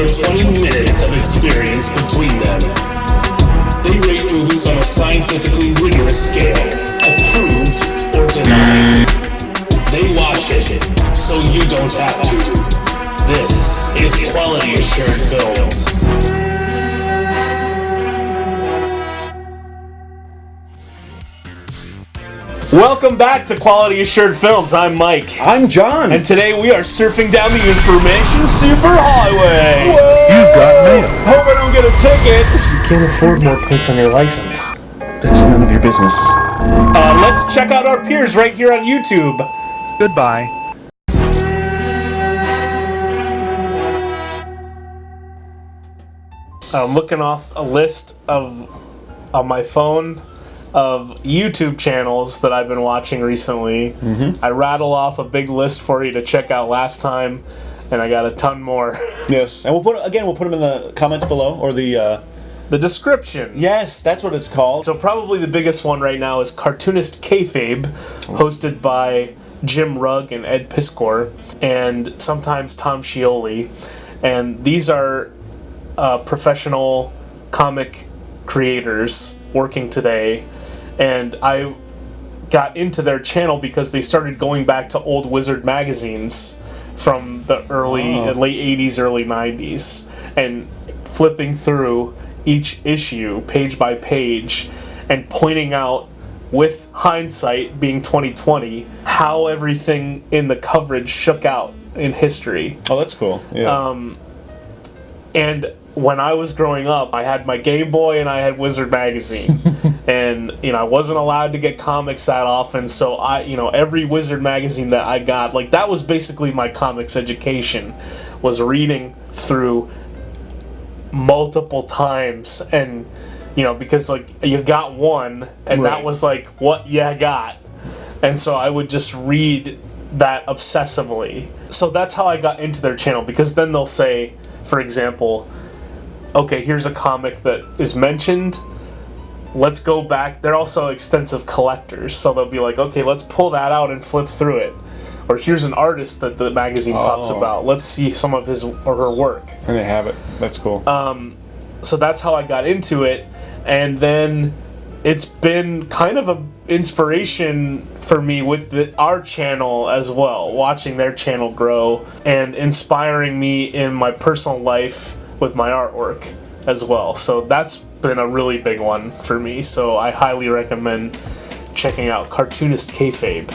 over 20 minutes of experience between them. They rate movies on a scientifically rigorous scale, approved or denied. They watch it, so you don't have to. This is Quality Assured Films. Welcome back to Quality Assured Films. I'm Mike. I'm John. And today we are surfing down the information superhighway. Whoa! You got mail. Hope I don't get a ticket. You can't afford more points on your license. That's none of your business. Let's check out our peers right here on YouTube. Goodbye. I'm looking off a list on my phone of YouTube channels that I've been watching recently. I rattle off a big list for you to check out last time, and I got a ton more. Yes, and we'll put them in the comments below, or the description. Yes, that's what it's called. So probably the biggest one right now is Cartoonist Kayfabe, hosted by Jim Rugg and Ed Piskor, and sometimes Tom Scioli. And these are professional comic creators working today. And I got into their channel because they started going back to old Wizard magazines from the late 80s, early 90s, and flipping through each issue page by page and pointing out, with hindsight being 2020, how everything in the coverage shook out in history. Oh, that's cool. Yeah. And when I was growing up, I had my Game Boy and I had Wizard magazine. And, I wasn't allowed to get comics that often, so every Wizard magazine that I got, that was basically my comics education, was reading through multiple times, and, because, you got one, and that was, what you got. And so I would just read that obsessively. So that's how I got into their channel, because then they'll say, for example, okay, here's a comic that is mentioned, let's go back. They're also extensive collectors, so they'll be like, okay, let's pull that out and flip through it. Or here's an artist that the magazine talks about. Let's see some of his or her work. And they have it. That's cool. So that's how I got into it. And then it's been kind of an inspiration for me with our channel as well, watching their channel grow and inspiring me in my personal life with my artwork as well. So that's been a really big one for me. So I highly recommend checking out Cartoonist Kayfabe.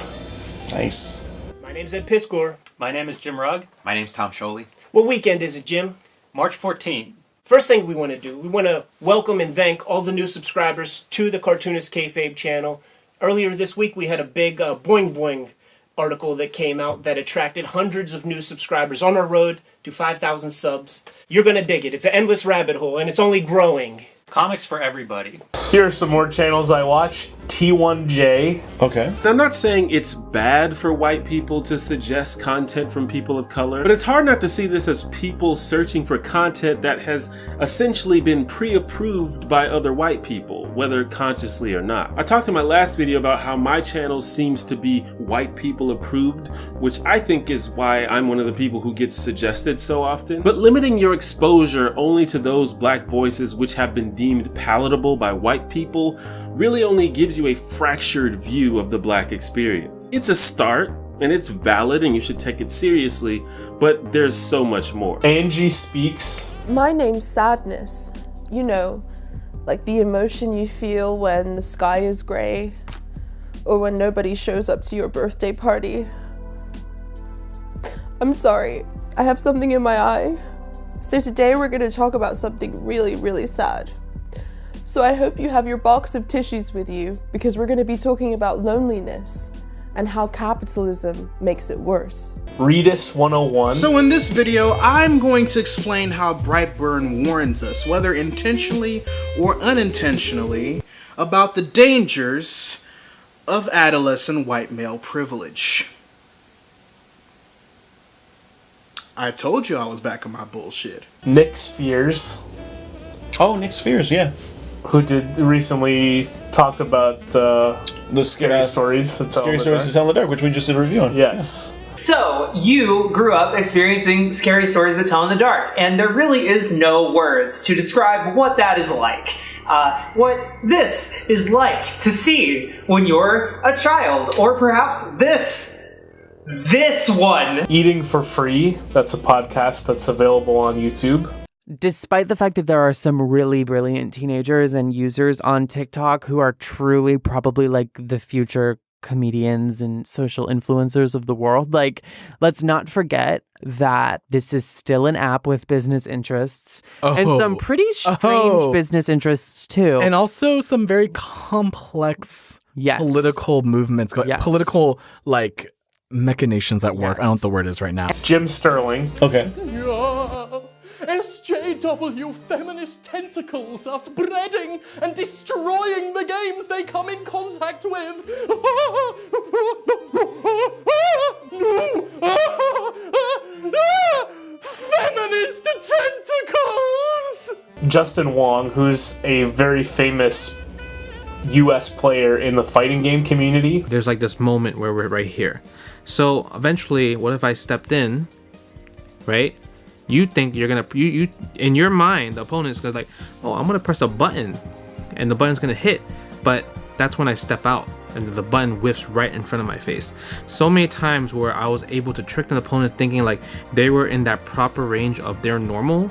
Nice. My name's Ed Piskor. My name is Jim Rugg. My name's Tom Scioli. What weekend is it, Jim? March 14th. First thing we want to do, we want to welcome and thank all the new subscribers to the Cartoonist Kayfabe channel. Earlier this week, we had a big Boing Boing article that came out that attracted hundreds of new subscribers on our road to 5,000 subs. You're going to dig it. It's an endless rabbit hole, and it's only growing. Comics for everybody. Here are some more channels I watch. T1J. Okay. I'm not saying it's bad for white people to suggest content from people of color, but it's hard not to see this as people searching for content that has essentially been pre-approved by other white people, whether consciously or not. I talked in my last video about how my channel seems to be white people approved, which I think is why I'm one of the people who gets suggested so often. But limiting your exposure only to those black voices which have been deemed palatable by white people really only gives you a fractured view of the black experience. It's a start, and it's valid, and you should take it seriously, but there's so much more. Angie Speaks. My name's Sadness. You know, like the emotion you feel when the sky is gray, or when nobody shows up to your birthday party. I'm sorry, I have something in my eye. So today we're going to talk about something really, really sad. So I hope you have your box of tissues with you, because we're going to be talking about loneliness and how capitalism makes it worse. Redis 101. So in this video, I'm going to explain how Brightburn warns us, whether intentionally or unintentionally, about the dangers of adolescent white male privilege. I told you I was back on my bullshit. Nick Spheres. Oh, Nick Spheres, yeah. Who did recently talked about The scary stories to tell Scary in the Stories dark. to Tell in the Dark, which we just did a review on. Yes. So, you grew up experiencing scary stories to tell in the dark, and there really is no words to describe what that is like. What this is like to see when you're a child, or perhaps this one. Eating for Free, that's a podcast that's available on YouTube. Despite the fact that there are some really brilliant teenagers and users on TikTok who are truly probably like the future comedians and social influencers of the world, like, let's not forget that this is still an app with business interests and some pretty strange business interests too. And also some very complex political movements, political, like, machinations at work. I don't know what the word is right now. Jim Sterling. Okay. SJW feminist tentacles are spreading and destroying the games they come in contact with. Feminist tentacles! Justin Wong, who's a very famous US player in the fighting game community. There's like this moment where we're right here. So eventually, what if I stepped in, right? You think you're gonna, you in your mind, the opponent's gonna like, oh, I'm gonna press a button and the button's gonna hit. But that's when I step out and the button whips right in front of my face. So many times where I was able to trick an opponent thinking like they were in that proper range of their normal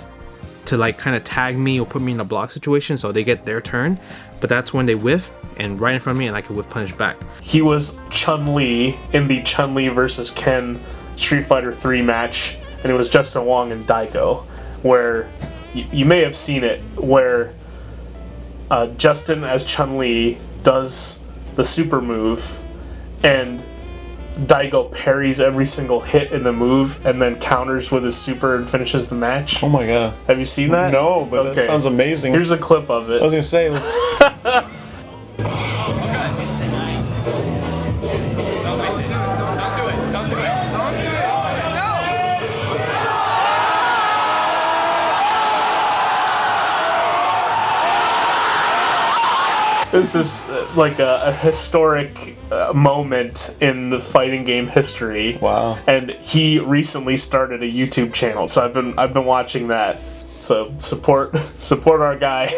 to like kind of tag me or put me in a block situation so they get their turn. But that's when they whiff and right in front of me and I can whiff punish back. He was Chun-Li in the Chun-Li versus Ken Street Fighter 3 match. And it was Justin Wong and Daiko, where you may have seen it, where Justin as Chun-Li does the super move, and Daiko parries every single hit in the move, and then counters with his super and finishes the match. Oh my god. Have you seen that? No, but that sounds amazing. Here's a clip of it. I was gonna say, let's... This is like a historic moment in the fighting game history. Wow! And he recently started a YouTube channel, so I've been watching that. So support our guy.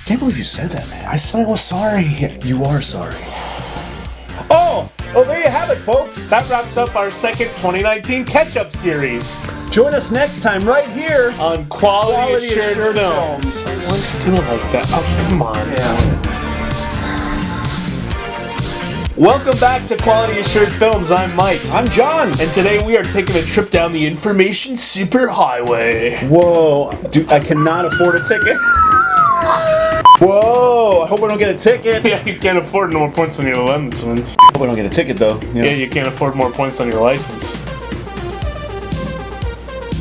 Can't believe you said that, man. I said I was sorry. You are sorry. Oh, there you have it, folks. That wraps up our second 2019 catch-up series. Join us next time right here on Quality Assured Films. Why don't you do it like that? Oh, come on. Yeah. Welcome back to Quality Assured Films. I'm Mike. I'm John. And today we are taking a trip down the information superhighway. Whoa, dude, I cannot afford a ticket. Whoa, I hope I don't get a ticket. Yeah, you can't afford more points on your license. I hope I don't get a ticket, though. You know? Yeah, you can't afford more points on your license.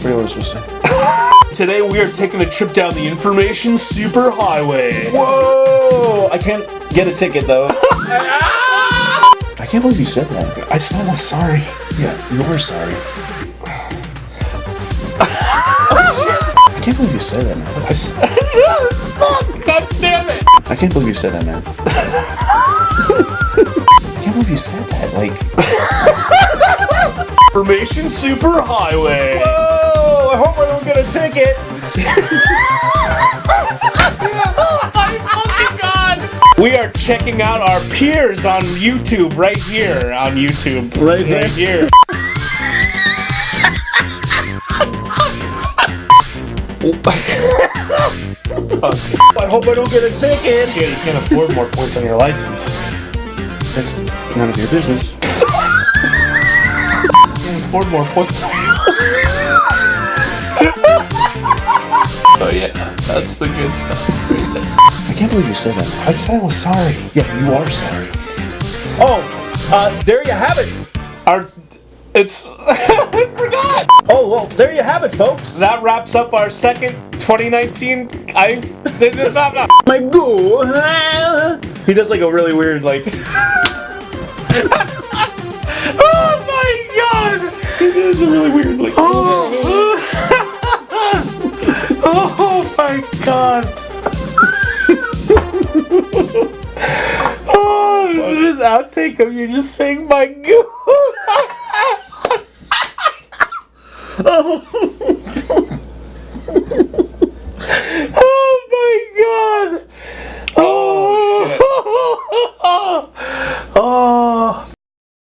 What was I supposed to say? Today we are taking a trip down the information superhighway. Whoa, I can't get a ticket, though. I can't believe you said that. I said I was sorry. Yeah, you are sorry. I can't believe you said that, man. God damn it! I can't believe you said that, man. I can't believe you said that, like... Information superhighway. Whoa! I hope I don't get a ticket. Oh my fucking god! We are checking out our peers on YouTube right here. On YouTube. Right here. I hope I don't get a ticket. Yeah, you can't afford more points on your license. That's none of your business. You can't afford more points on your license. Oh yeah, that's the good stuff right there. I can't believe you said that. I said I was sorry. Yeah, you are sorry. Oh, there you have it. I forgot. Oh, well, there you have it, folks. That wraps up our second 2019. My goo. He does like a really weird, like. Oh my god! He does a really weird, like. Oh my god! outtake of you just saying my goo. Oh.